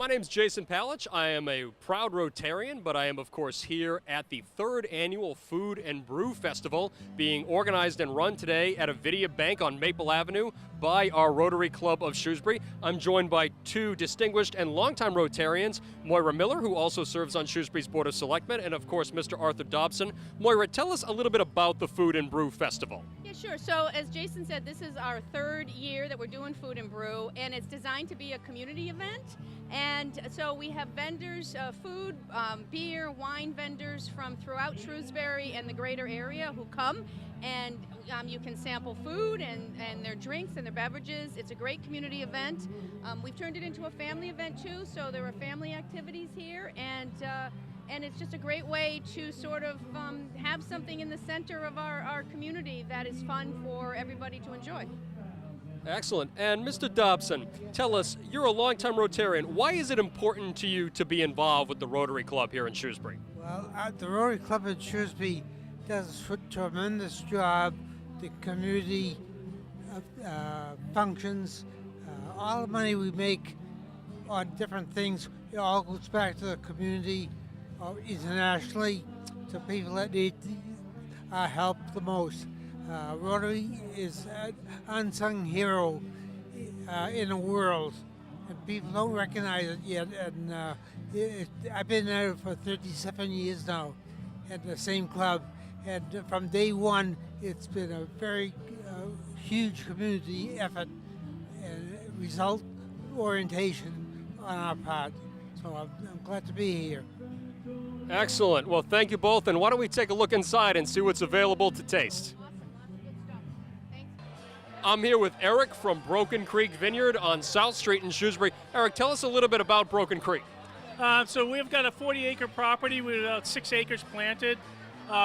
My name's Jason Palich. I am a proud Rotarian, but I am, of course, here at the 3rd Annual Food and Brew Festival being organized and run today at Avidia Bank on Maple Avenue by our Rotary Club of Shrewsbury. I'm joined by two distinguished and longtime Rotarians, Moira Miller, who also serves on Shrewsbury's Board of Selectmen, and, of course, Mr. Arthur Dobson. Moira, tell us a little bit about the Food and Brew Festival. Yeah, sure. So, as Jason said, this is our 3rd year that we're doing Food and Brew, and it's designed to be a community event. And so we have vendors, food, beer, wine vendors from throughout Shrewsbury and the greater area who come, and you can sample food and their drinks and their beverages. It's a great community event. We've turned it into a family event too, so there are family activities here, and it's just a great way to sort of have something in the center of our community that is fun for everybody to enjoy. Excellent. And Mr. Dobson, tell us, you're a longtime Rotarian. Why is it important to you to be involved with the Rotary Club here in Shrewsbury? Well, the Rotary Club in Shrewsbury does a tremendous job. The community functions, all the money we make on different things, it all goes back to the community internationally, to people that need help the most. Rotary is an unsung hero in the world, and people don't recognize it yet. And I've been there for 37 years now at the same club, and from day one, it's been a very huge community effort and result orientation on our part. So I'm glad to be here. Excellent. Well, thank you both. And why don't we take a look inside and see what's available to taste? I'm here with Eric from Broken Creek Vineyard on South Street in Shrewsbury. Eric, tell us a little bit about Broken Creek. So we've got a 40-acre property with about 6 acres planted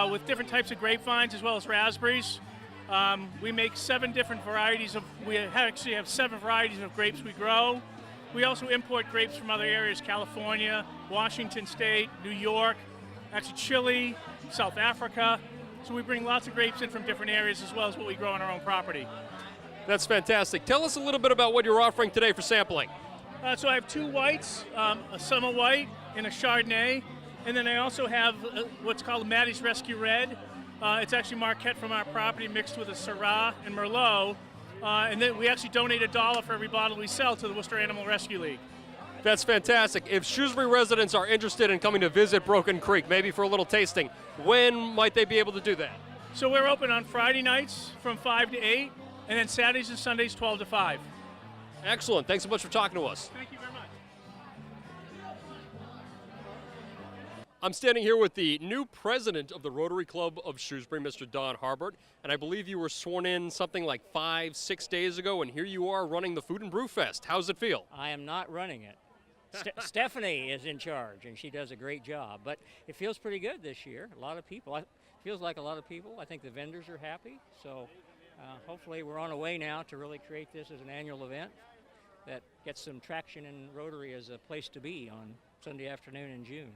with different types of grapevines as well as raspberries. We make 7 different varieties we actually have 7 varieties of grapes we grow. We also import grapes from other areas, California, Washington State, New York, actually Chile, South Africa. So we bring lots of grapes in from different areas as well as what we grow on our own property. That's fantastic. Tell us a little bit about what you're offering today for sampling. So I have 2 whites, a summer white and a Chardonnay, and then I also have what's called a Maddie's Rescue Red. It's actually Marquette from our property mixed with a Syrah and Merlot, and then we actually donate $1 for every bottle we sell to the Worcester Animal Rescue League. That's fantastic. If Shrewsbury residents are interested in coming to visit Broken Creek, maybe for a little tasting, when might they be able to do that? So we're open on Friday nights from 5 to 8, and then Saturdays and Sundays 12 to 5. Excellent. Thanks so much for talking to us. Thank you very much. I'm standing here with the new president of the Rotary Club of Shrewsbury, Mr. Don Harbert, and I believe you were sworn in something like 5-6 days ago, and here you are running the Food and Brew Fest. How's it feel? I am not running it. Stephanie is in charge, and she does a great job, but it feels pretty good this year. A lot of people. It feels like a lot of people. I think the vendors are happy, so hopefully we're on a way now to really create this as an annual event that gets some traction in Rotary as a place to be on Sunday afternoon in June.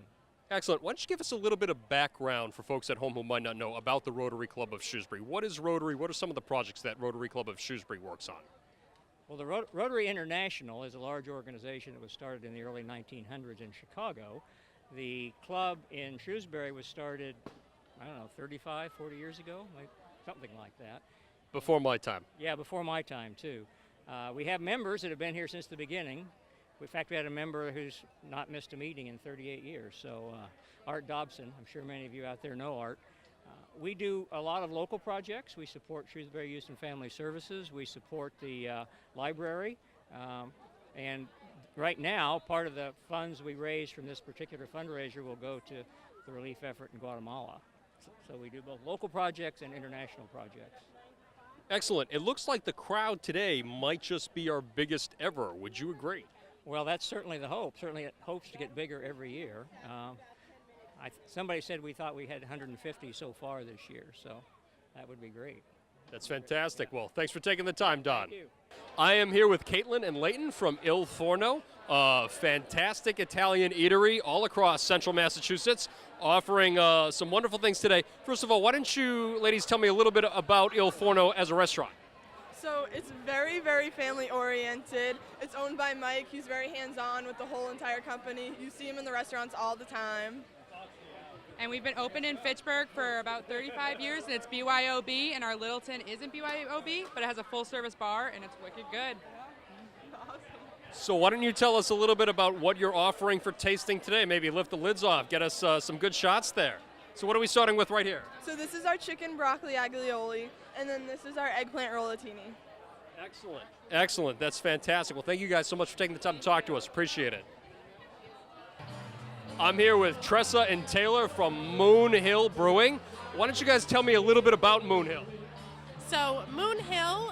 Excellent. Why don't you give us a little bit of background for folks at home who might not know about the Rotary Club of Shrewsbury? What is Rotary? What are some of the projects that Rotary Club of Shrewsbury works on? Well, the Rotary International is a large organization that was started in the early 1900s in Chicago. The club in Shrewsbury was started, 35, 40 years ago, something like that. Before my time. Yeah, before my time, too. We have members that have been here since the beginning. In fact, we had a member who's not missed a meeting in 38 years. So Art Dobson, I'm sure many of you out there know Art. We do a lot of local projects. We support Shrewsbury Youth and Family Services. We support the library. And right now, part of the funds we raise from this particular fundraiser will go to the relief effort in Guatemala. So we do both local projects and international projects. Excellent. It looks like the crowd today might just be our biggest ever. Would you agree? Well, that's certainly the hope. Certainly it hopes to get bigger every year. Somebody said we thought we had 150 so far this year, so that would be great. That's fantastic. Well, thanks for taking the time, Don. Thank you. I am here with Caitlin and Leighton from Il Forno, a fantastic Italian eatery all across central Massachusetts, offering some wonderful things today. First of all, why don't you ladies tell me a little bit about Il Forno as a restaurant? So it's very, very family oriented. It's owned by Mike. He's very hands-on with the whole entire company. You see him in the restaurants all the time. And we've been open in Fitchburg for about 35 years, and it's BYOB, and our Littleton isn't BYOB, but it has a full-service bar, and it's wicked good. So why don't you tell us a little bit about what you're offering for tasting today? Maybe lift the lids off, get us some good shots there. So what are we starting with right here? So this is our chicken broccoli aglioli, and then this is our eggplant rollatini. Excellent. Excellent. That's fantastic. Well, thank you guys so much for taking the time to talk to us. Appreciate it. I'm here with Tressa and Taylor from Moon Hill Brewing. Why don't you guys tell me a little bit about Moon Hill? So Moon Hill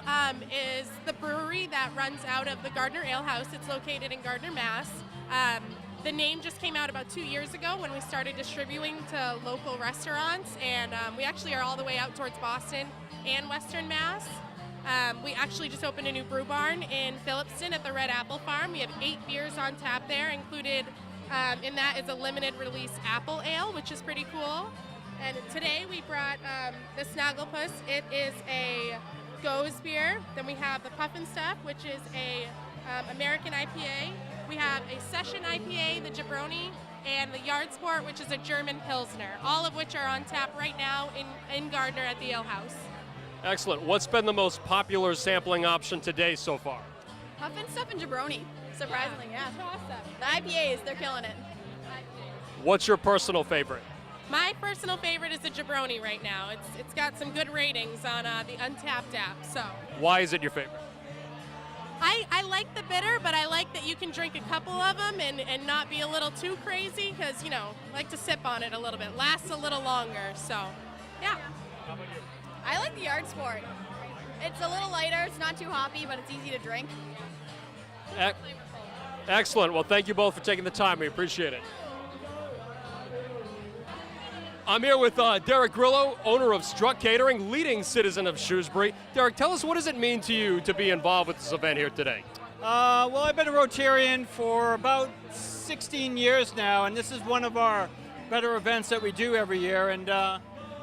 is the brewery that runs out of the Gardner Ale House. It's located in Gardner, Mass. The name just came out about 2 years ago when we started distributing to local restaurants, and we actually are all the way out towards Boston and Western Mass. We actually just opened a new brew barn in Phillipston at the Red Apple Farm. We have 8 beers on tap there. Included in that is a limited release apple ale, which is pretty cool. And today we brought the Snagglepuss. It is a Goes beer. Then we have the Puffin Stuff, which is a American IPA. We have a Session IPA, the Jabroni, and the Yard Sport, which is a German Pilsner, all of which are on tap right now in Gardner at the Ale House. Excellent. What's been the most popular sampling option today so far? Puffin Stuff and Jabroni, surprisingly, yeah. The IPAs, they're killing it. What's your personal favorite? My personal favorite is the Jabroni right now. It's got some good ratings on the Untapped app. So Why is it your favorite? I like the bitter, but I like that you can drink a couple of them and not be a little too crazy because, you know, I like to sip on it a little bit. Lasts a little longer, so yeah. How about you? I like the Yard Sport. It's a little lighter, it's not too hoppy, but it's easy to drink. Excellent. Well, thank you both for taking the time. We appreciate it. I'm here with Derek Grillo, owner of Struck Catering, leading citizen of Shrewsbury. Derek, tell us, what does it mean to you to be involved with this event here today? Well, I've been a Rotarian for about 16 years now, and this is one of our better events that we do every year. And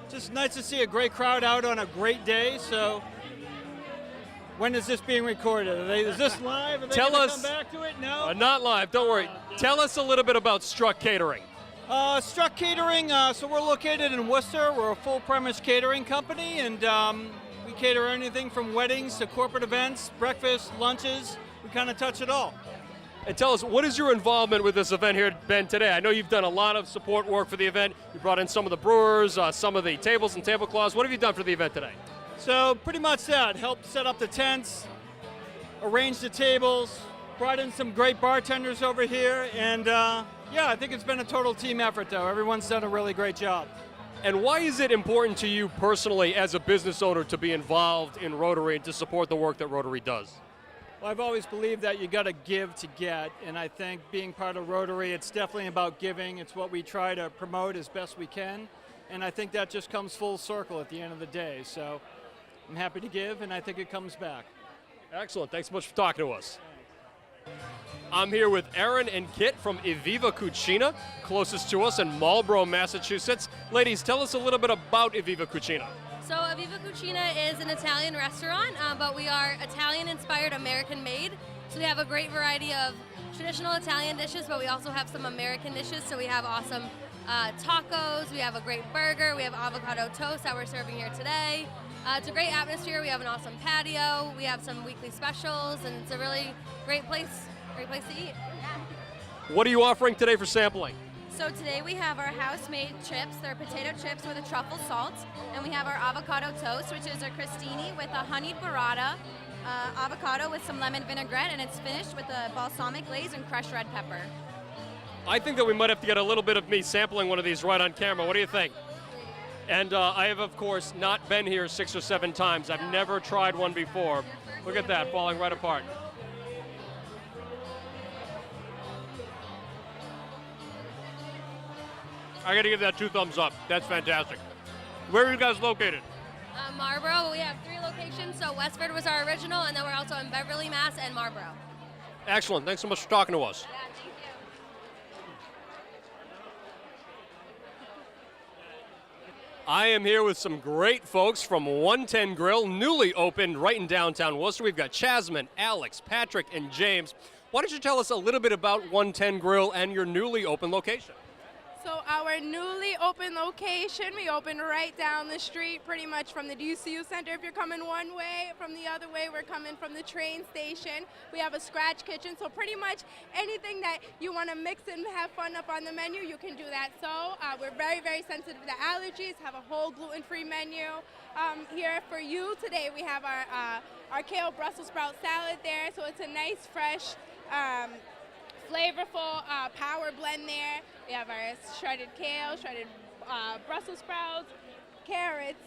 just nice to see a great crowd out on a great day. So, when is this being recorded? Is this live? Are they Tell gonna us. come back to it? No. Not live. Don't worry. Tell us a little bit about Struck Catering. Struck Catering, so we're located in Worcester. We're a full-premise catering company, and we cater anything from weddings to corporate events, breakfast, lunches. We kind of touch it all. And tell us, what is your involvement with this event here at Ben today? I know you've done a lot of support work for the event. You brought in some of the brewers, some of the tables and tablecloths. What have you done for the event today? So pretty much that. Helped set up the tents, arrange the tables, brought in some great bartenders over here, and yeah, I think it's been a total team effort, though. Everyone's done a really great job. And why is it important to you personally as a business owner to be involved in Rotary and to support the work that Rotary does? Well, I've always believed that you got to give to get, and I think being part of Rotary, it's definitely about giving. It's what we try to promote as best we can, and I think that just comes full circle at the end of the day. So I'm happy to give, and I think it comes back. Excellent. Thanks so much for talking to us. I'm here with Erin and Kit from Eviva Cucina, closest to us in Marlborough, Massachusetts. Ladies, tell us a little bit about Eviva Cucina. So Eviva Cucina is an Italian restaurant, but we are Italian-inspired, American-made. So we have a great variety of traditional Italian dishes, but we also have some American dishes. So we have awesome tacos, we have a great burger, we have avocado toast that we're serving here today. It's a great atmosphere. We have an awesome patio. We have some weekly specials, and it's a really great place to eat. What are you offering today for sampling? So today we have our house-made chips. They're potato chips with a truffle salt, and we have our avocado toast, which is a crostini with a honeyed burrata, avocado with some lemon vinaigrette, and it's finished with a balsamic glaze and crushed red pepper. I think that we might have to get a little bit of me sampling one of these right on camera. What do you think? And I have, of course, not been here 6 or 7 times. I've never tried one before. Look at that, falling right apart. I got to give that 2 thumbs up. That's fantastic. Where are you guys located? Marlborough. We have 3 locations. So Westford was our original, and then we're also in Beverly, Mass, and Marlborough. Excellent. Thanks so much for talking to us. Yeah, thank you. I am here with some great folks from 110 Grill, newly opened right in downtown Worcester. We've got Chasman, Alex, Patrick, and James. Why don't you tell us a little bit about 110 Grill and your newly open location? So our newly open location, we opened right down the street, pretty much from the DCU Center if you're coming one way. From the other way, we're coming from the train station. We have a scratch kitchen, so pretty much anything that you want to mix and have fun up on the menu, you can do that. So we're very, very sensitive to allergies, have a whole gluten-free menu. Here for you today, we have our kale Brussels sprout salad there, so it's a nice, fresh, flavorful power blend there. We have our shredded kale, shredded Brussels sprouts, carrots,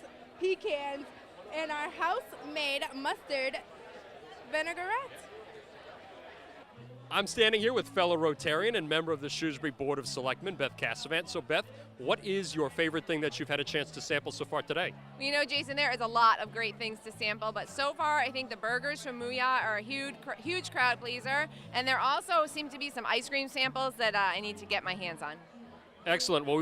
pecans, and our house-made mustard vinaigrette. I'm standing here with fellow Rotarian and member of the Shrewsbury Board of Selectmen, Beth Cassavant. So, Beth, what is your favorite thing that you've had a chance to sample so far today? You know, Jason, there is a lot of great things to sample, but so far I think the burgers from Muya are a huge crowd pleaser, and there also seem to be some ice cream samples that I need to get my hands on. Excellent. Well,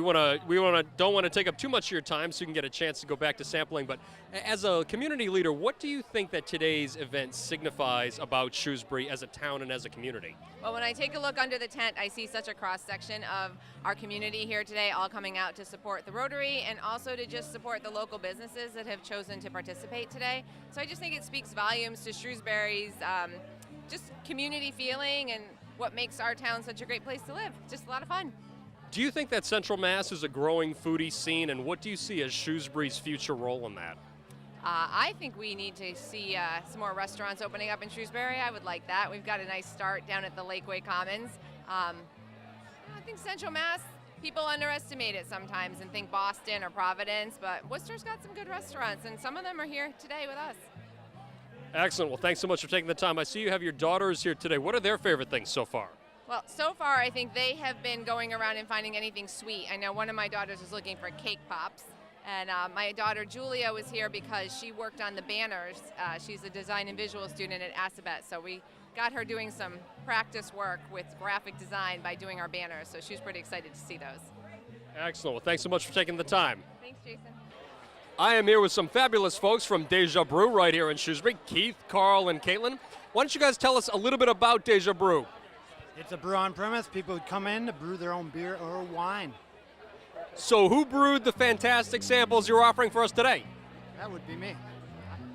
don't want to take up too much of your time so you can get a chance to go back to sampling. But as a community leader, what do you think that today's event signifies about Shrewsbury as a town and as a community? Well, when I take a look under the tent, I see such a cross-section of our community here today, all coming out to support the Rotary and also to just support the local businesses that have chosen to participate today. So I just think it speaks volumes to Shrewsbury's just community feeling and what makes our town such a great place to live. Just a lot of fun. Do you think that Central Mass is a growing foodie scene, and what do you see as Shrewsbury's future role in that? I think we need to see some more restaurants opening up in Shrewsbury. I would like that. We've got a nice start down at the Lakeway Commons. I think Central Mass, people underestimate it sometimes and think Boston or Providence, but Worcester's got some good restaurants, and some of them are here today with us. Excellent. Well, thanks so much for taking the time. I see you have your daughters here today. What are their favorite things so far? Well, so far I think they have been going around and finding anything sweet. I know one of my daughters is looking for cake pops, and my daughter Julia was here because she worked on the banners. She's a design and visual student at Assabet, so we got her doing some practice work with graphic design by doing our banners, so she was pretty excited to see those. Excellent. Well, thanks so much for taking the time. Thanks, Jason. I am here with some fabulous folks from Deja Brew right here in Shrewsbury, Keith, Carl, and Caitlin. Why don't you guys tell us a little bit about Deja Brew? It's a brew on premise. People would come in to brew their own beer or wine. So who brewed the fantastic samples you're offering for us today? That would be me.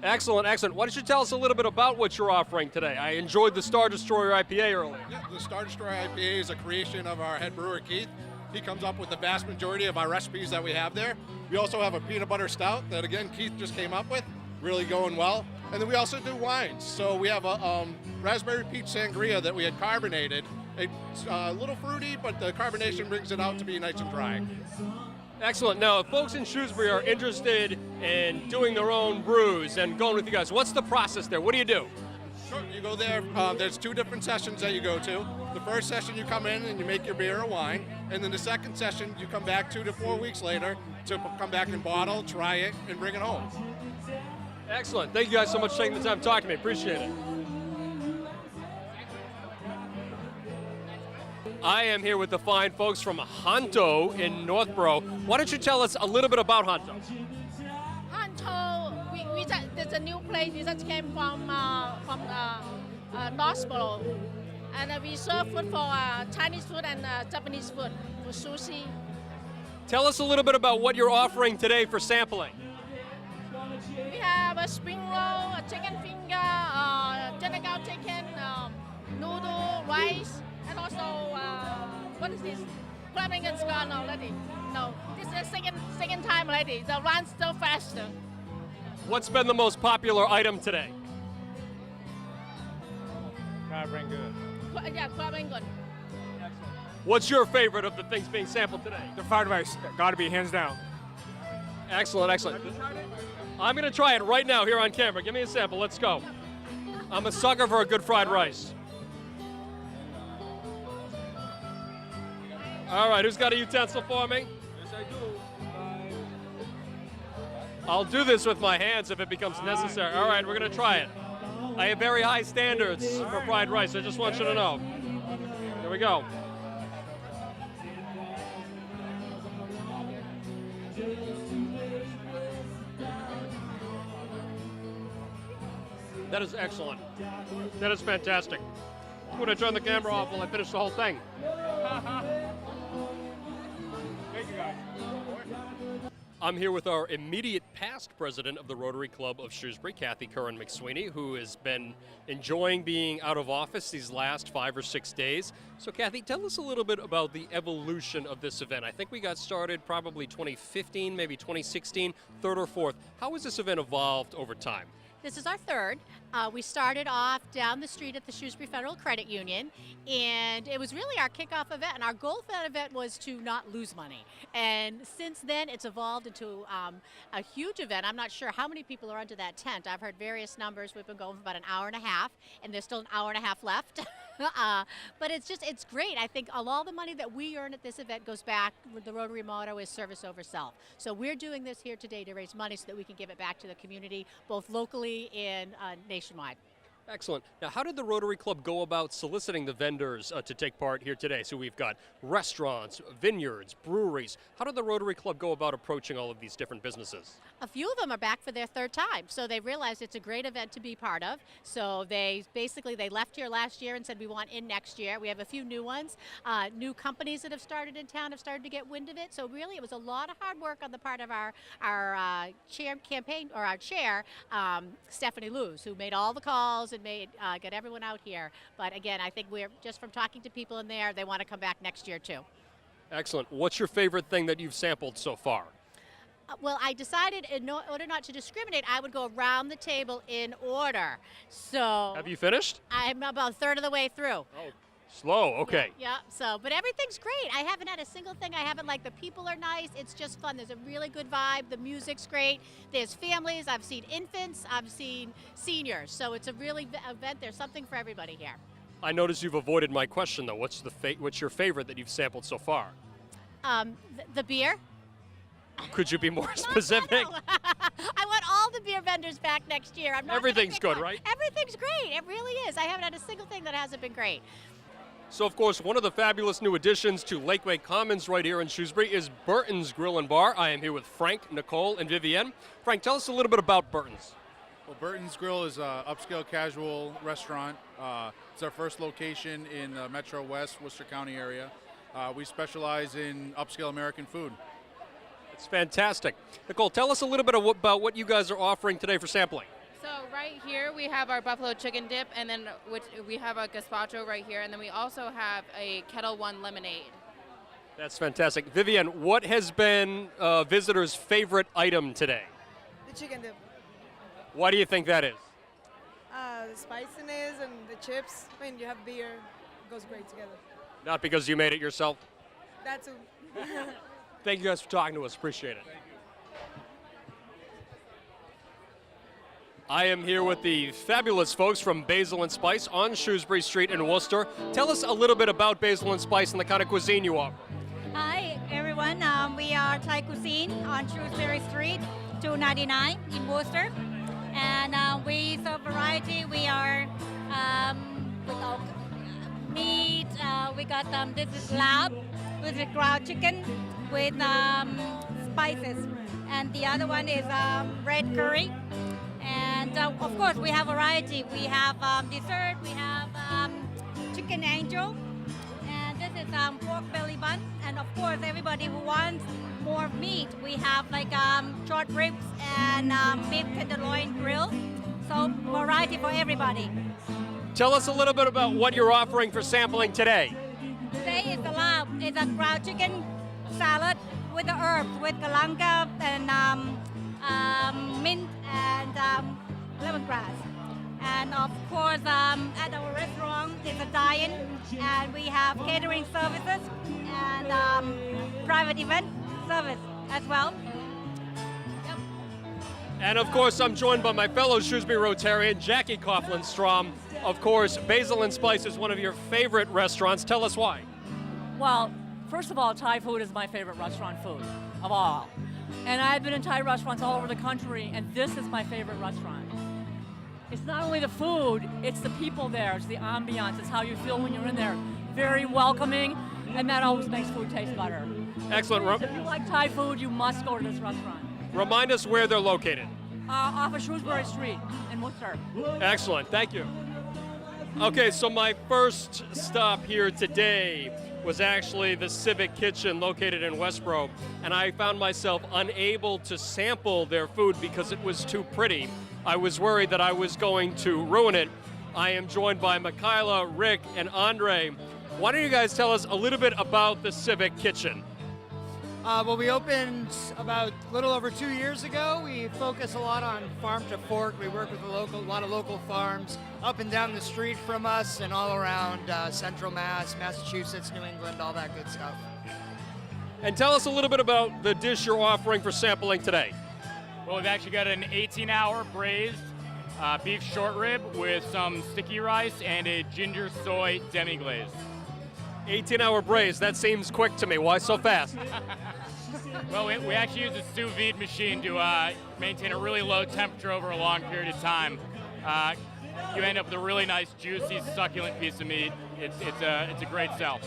Excellent, excellent. Why don't you tell us a little bit about what you're offering today? I enjoyed the Star Destroyer IPA earlier. Yeah, the Star Destroyer IPA is a creation of our head brewer, Keith. He comes up with the vast majority of our recipes that we have there. We also have a peanut butter stout that, again, Keith just came up with, really going well. And then we also do wines. So we have a raspberry peach sangria that we had carbonated. It's a little fruity, but the carbonation brings it out to be nice and dry. Excellent. Now, if folks in Shrewsbury are interested in doing their own brews and going with you guys, what's the process there? What do you do? Sure, you go there. There's 2 different sessions that you go to. The first session, you come in and you make your beer or wine. And then the second session, you come back 2 to 4 weeks later to come back and bottle, try it, and bring it home. Excellent. Thank you guys so much for taking the time to talk to me. Appreciate it. I am here with the fine folks from Honto in Northborough. Why don't you tell us a little bit about Honto? Honto, there's a new place. We just came from Northborough. And we serve food for Chinese food and Japanese food, for sushi. Tell us a little bit about what you're offering today for sampling. We have a spring roll, a chicken finger, Jenagao chicken, noodle, rice, and also, what is this? Crab and gone already. No, this is the second time already. The run's still faster. What's been the most popular item today? Crab rangoon. Yeah, crab and good. What's your favorite of the things being sampled today? The fried rice, gotta be hands down. Excellent, excellent. I'm going to try it right now here on camera. Give me a sample. Let's go. I'm a sucker for a good fried rice. All right, who's got a utensil for me? Yes, I do. I'll do this with my hands if it becomes necessary. All right, we're going to try it. I have very high standards for fried rice. I just want you to know. Here we go. That is excellent. That is fantastic. I'm going to turn the camera off while I finish the whole thing. Thank you, guys. I'm here with our immediate past president of the Rotary Club of Shrewsbury, Kathy Curran McSweeney, who has been enjoying being out of office these last 5 or 6 days. So, Kathy, tell us a little bit about the evolution of this event. I think we got started probably 2015, maybe 2016, third or fourth. How has this event evolved over time? This is our third. We started off down the street at the Shrewsbury Federal Credit Union, and it was really our kickoff event. And our goal for that event was to not lose money. And since then, it's evolved into a huge event. I'm not sure how many people are under that tent. I've heard various numbers. We've been going for about an hour and a half, and there's still an hour and a half left. But it's great. I think all the money that we earn at this event goes back. The Rotary motto is service over self. So we're doing this here today to raise money so that we can give it back to the community, both locally and nationwide. Excellent. Now, how did the Rotary Club go about soliciting the vendors to take part here today? So we've got restaurants, vineyards, breweries. How did the Rotary Club go about approaching all of these different businesses? A few of them are back for their third time, so they realized it's a great event to be part of. So they left here last year and said we want in next year. We have a few new ones. New companies that have started in town have started to get wind of it. So really, it was a lot of hard work on the part of our chair, Stephanie Luz, who made all the calls and got everyone out here. But again, I think we're just from talking to people in there, they want to come back next year too. Excellent. What's your favorite thing that you've sampled so far? Well, I decided in order not to discriminate, I would go around the table in order. So Have you finished? I'm about a third of the way through. Oh, slow. Okay. Yeah. So, but everything's great. I haven't had a single thing I haven't liked. The people are nice. It's just fun. There's a really good vibe. The music's great. There's families. I've seen infants. I've seen seniors. So it's a really event. There's something for everybody here. I notice you've avoided my question though. What's your favorite that you've sampled so far? The beer. Could you be more specific? I want all the beer vendors back next year. Everything's good, right? Everything's great. It really is. I haven't had a single thing that hasn't been great. So, of course, one of the fabulous new additions to Lakeway Commons right here in Shrewsbury is Burton's Grill and Bar. I am here with Frank, Nicole, and Vivienne. Frank, tell us a little bit about Burton's. Well, Burton's Grill is an upscale casual restaurant. It's our first location in the Metro West, Worcester County area. We specialize in upscale American food. It's fantastic. Nicole, tell us a little bit about what you guys are offering today for sampling. So right here we have our buffalo chicken dip, and then we have a gazpacho right here, and then we also have a Kettle One lemonade. That's fantastic. Vivienne, what has been visitors' favorite item today? The chicken dip. Why do you think that is? The spiciness and the chips. I mean, you have beer, it goes great together. Not because you made it yourself? That too. Thank you guys for talking to us. Appreciate it. I am here with the fabulous folks from Basil and Spice on Shrewsbury Street in Worcester. Tell us a little bit about Basil and Spice and the kind of cuisine you offer. Hi, everyone. We are Thai cuisine on Shrewsbury Street, 299 in Worcester. And we serve variety. We are with our meat. We got this is lab with the ground chicken with spices. And the other one is red curry. And of course, we have variety. We have dessert. We have chicken angel. And this is pork belly bun. And of course, everybody who wants more meat, we have like short ribs and beef tenderloin grill. So variety for everybody. Tell us a little bit about what you're offering for sampling today. Today is the lab. It's a ground chicken salad with the herbs, with galangal and mint and lemongrass. And of course, at our restaurant, it's a dine, and we have catering services and private event service as well. Yep. And of course, I'm joined by my fellow Shrewsbury Rotarian, Jackie Coughlin-Strom. Of course, Basil and Spice is one of your favorite restaurants. Tell us why. Well, first of all, Thai food is my favorite restaurant food of all. And I've been in Thai restaurants all over the country, and this is my favorite restaurant. It's not only the food, it's the people there, it's the ambiance, it's how you feel when you're in there. Very welcoming, and that always makes food taste better. Excellent. If you like Thai food, you must go to this restaurant. Remind us where they're located. off of Shrewsbury Street in Worcester. Excellent, thank you. Okay, so my first stop here today was actually the Civic Kitchen located in Westboro, and I found myself unable to sample their food because it was too pretty. I was worried that I was going to ruin it. I am joined by Michaela, Rick, and Andre. Why don't you guys tell us a little bit about the Civic Kitchen? Well, we opened about a little over 2 years ago. We focus a lot on farm to fork. We work with a lot of local farms up and down the street from us and all around Central Mass, Massachusetts, New England, all that good stuff. And tell us a little bit about the dish you're offering for sampling today. Well, we've actually got an 18-hour braised beef short rib with some sticky rice and a ginger soy demi-glaze. 18-hour braise, that seems quick to me. Why so fast? Well, we actually use a sous vide machine to maintain a really low temperature over a long period of time. You end up with a really nice, juicy, succulent piece of meat. It's a great sell.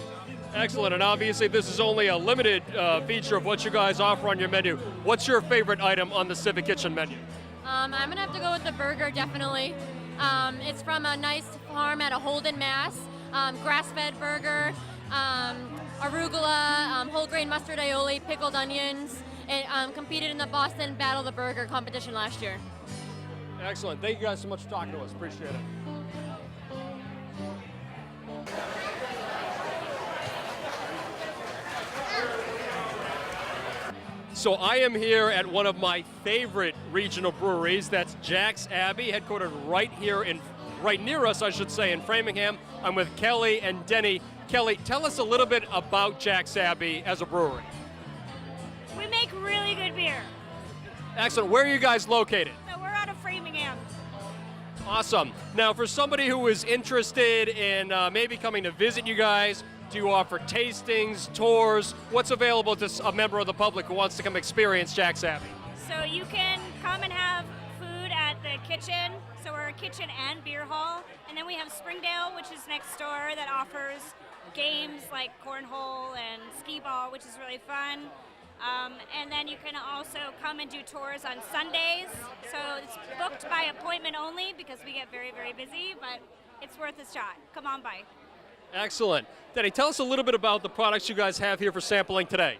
Excellent, and obviously this is only a limited feature of what you guys offer on your menu. What's your favorite item on the Civic Kitchen menu? I'm going to have to go with the burger, definitely. It's from a nice farm at a Holden, Mass. Grass-fed burger, arugula, whole grain mustard aioli, pickled onions. It competed in the Boston Battle of the Burger competition last year. Excellent. Thank you guys so much for talking to us. Appreciate it. So I am here at one of my favorite regional breweries. That's Jack's Abbey, headquartered right near us, I should say, in Framingham. I'm with Kelly and Denny. Kelly, tell us a little bit about Jack's Abbey as a brewery. We make really good beer. Excellent. Where are you guys located? So we're out of Framingham. Awesome. Now, for somebody who is interested in maybe coming to visit you guys, do you offer tastings, tours? What's available to a member of the public who wants to come experience Jack's Abbey? So you can come and have food at the kitchen. So we're a kitchen and beer hall. And then we have Springdale, which is next door, that offers games like cornhole and skee ball, which is really fun. And then you can also come and do tours on Sundays. So it's booked by appointment only because we get very, very busy, but it's worth a shot. Come on by. Excellent. Denny, tell us a little bit about the products you guys have here for sampling today.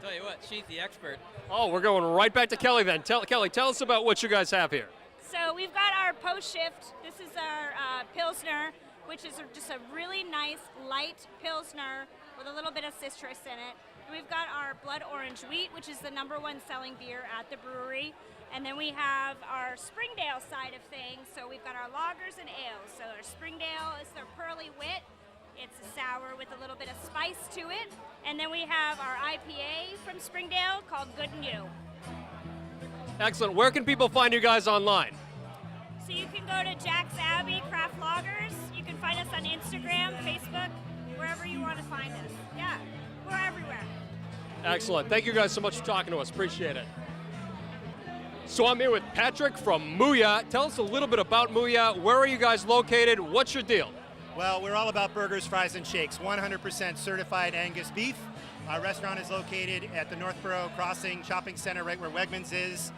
Tell you what, she's the expert. Oh, we're going right back to Kelly then. Kelly, tell us about what you guys have here. So we've got our post shift. This is our Pilsner, which is just a really nice light Pilsner with a little bit of citrus in it. And we've got our blood orange wheat, which is the #1 selling beer at the brewery. And then we have our Springdale side of things. So we've got our lagers and ales. So our Springdale is their Pearly Wit. It's a sour with a little bit of spice to it. And then we have our IPA from Springdale called Good and New. Excellent. Where can people find you guys online? So you can go to Jack's Abbey Craft Lagers. You can find us on Instagram, Facebook, wherever you want to find us. Yeah, we're everywhere. Excellent. Thank you guys so much for talking to us. Appreciate it. So I'm here with Patrick from Mooya. Tell us a little bit about Mooya. Where are you guys located? What's your deal? Well, we're all about burgers, fries, and shakes. 100% certified Angus beef. Our restaurant is located at the Northborough Crossing Shopping Center, right where Wegmans is,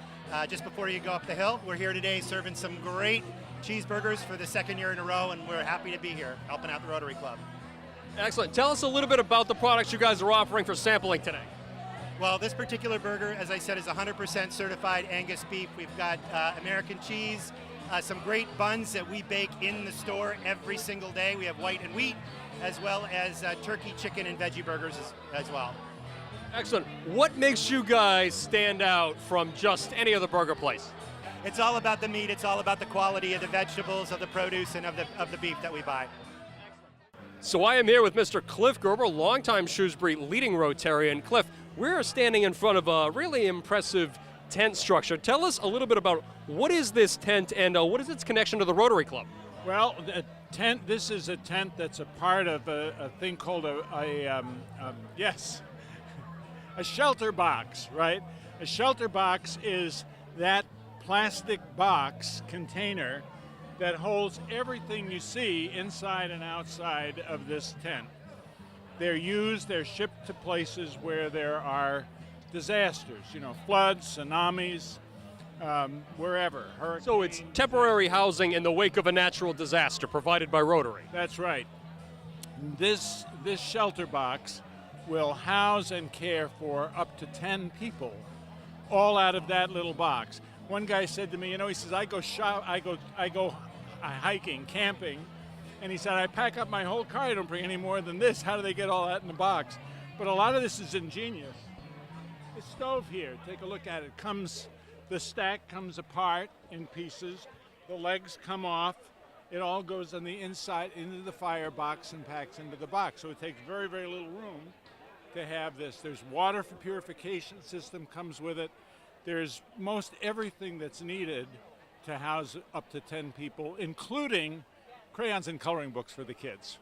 just before you go up the hill. We're here today serving some great cheeseburgers for the second year in a row, and we're happy to be here helping out the Rotary Club. Excellent. Tell us a little bit about the products you guys are offering for sampling today. Well, this particular burger, as I said, is 100% certified Angus beef. We've got American cheese, some great buns that we bake in the store every single day. We have white and wheat, as well as turkey, chicken, and veggie burgers as well. Excellent. What makes you guys stand out from just any other burger place? It's all about the meat. It's all about the quality of the vegetables, of the produce, and of the beef that we buy. So I am here with Mr. Cliff Gerber, longtime Shrewsbury leading Rotarian. Cliff, we're standing in front of a really impressive tent structure. Tell us a little bit about what is this tent and what is its connection to the Rotary Club? Well, the tent. This is a tent that's a part of a thing called a shelter box, right? A shelter box is that plastic box container that holds everything you see inside and outside of this tent. They're shipped to places where there are disasters, floods, tsunamis, wherever. So it's temporary housing in the wake of a natural disaster provided by Rotary. That's right. This shelter box will house and care for up to 10 people, all out of that little box. One guy said to me, he says, I go hiking, camping, and he said, I pack up my whole car, I don't bring any more than this. How do they get all that in the box? But a lot of this is ingenious. The stove here, take a look at it. The stack comes apart in pieces, the legs come off, it all goes on the inside into the firebox and packs into the box. So it takes very, very little room to have this. There's water for purification system comes with it. There's most everything that's needed to house up to 10 people, including crayons and coloring books for the kids.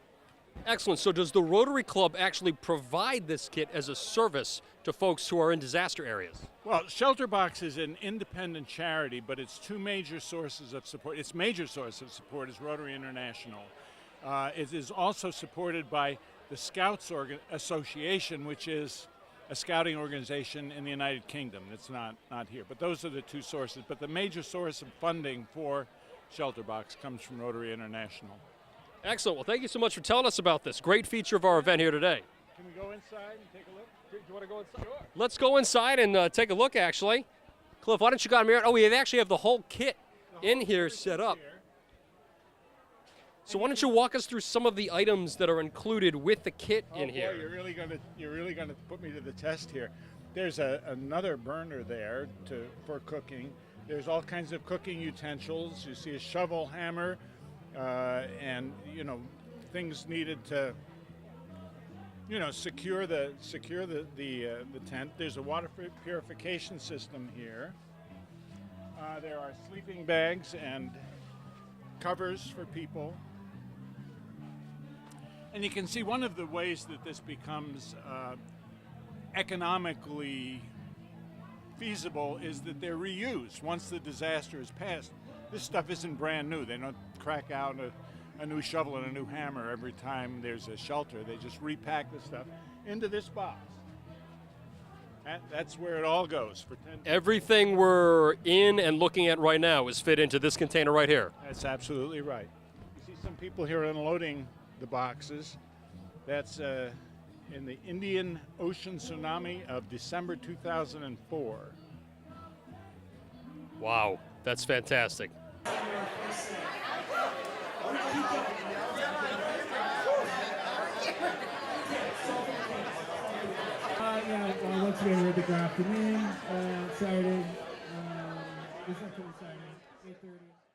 Excellent. So does the Rotary Club actually provide this kit as a service to folks who are in disaster areas? Well, Shelterbox is an independent charity, but its two major sources of support, its major source of support is Rotary International. It is also supported by the Scouts Association, which is a scouting organization in the United Kingdom. It's not here, but those are the two sources. But the major source of funding for Shelterbox comes from Rotary International. Excellent. Well, thank you so much for telling us about this. Great feature of our event here today. Can we go inside and take a look? Do you want to go inside? Sure. Let's go inside and take a look, actually. Cliff, why don't you go here? Oh, we actually have the whole kit in here set up. So why don't you walk us through some of the items that are included with the kit in here? Boy, you're really gonna put me to the test here. There's another burner there for cooking. There's all kinds of cooking utensils. You see a shovel, hammer, and things needed to secure the tent. There's a water purification system here. There are sleeping bags and covers for people. And you can see one of the ways that this becomes economically feasible is that they're reused once the disaster is past. This stuff isn't brand new. They don't crack out a new shovel and a new hammer every time there's a shelter. They just repack the stuff into this box. That's where it all goes for 10 people. Everything we're in and looking at right now is fit into this container right here. That's absolutely right. You see some people here unloading the boxes. That's in the Indian Ocean tsunami of December 2004. Wow, that's fantastic. Once again, we're at the Grafton Inn Saturday. This Saturday, 8:30.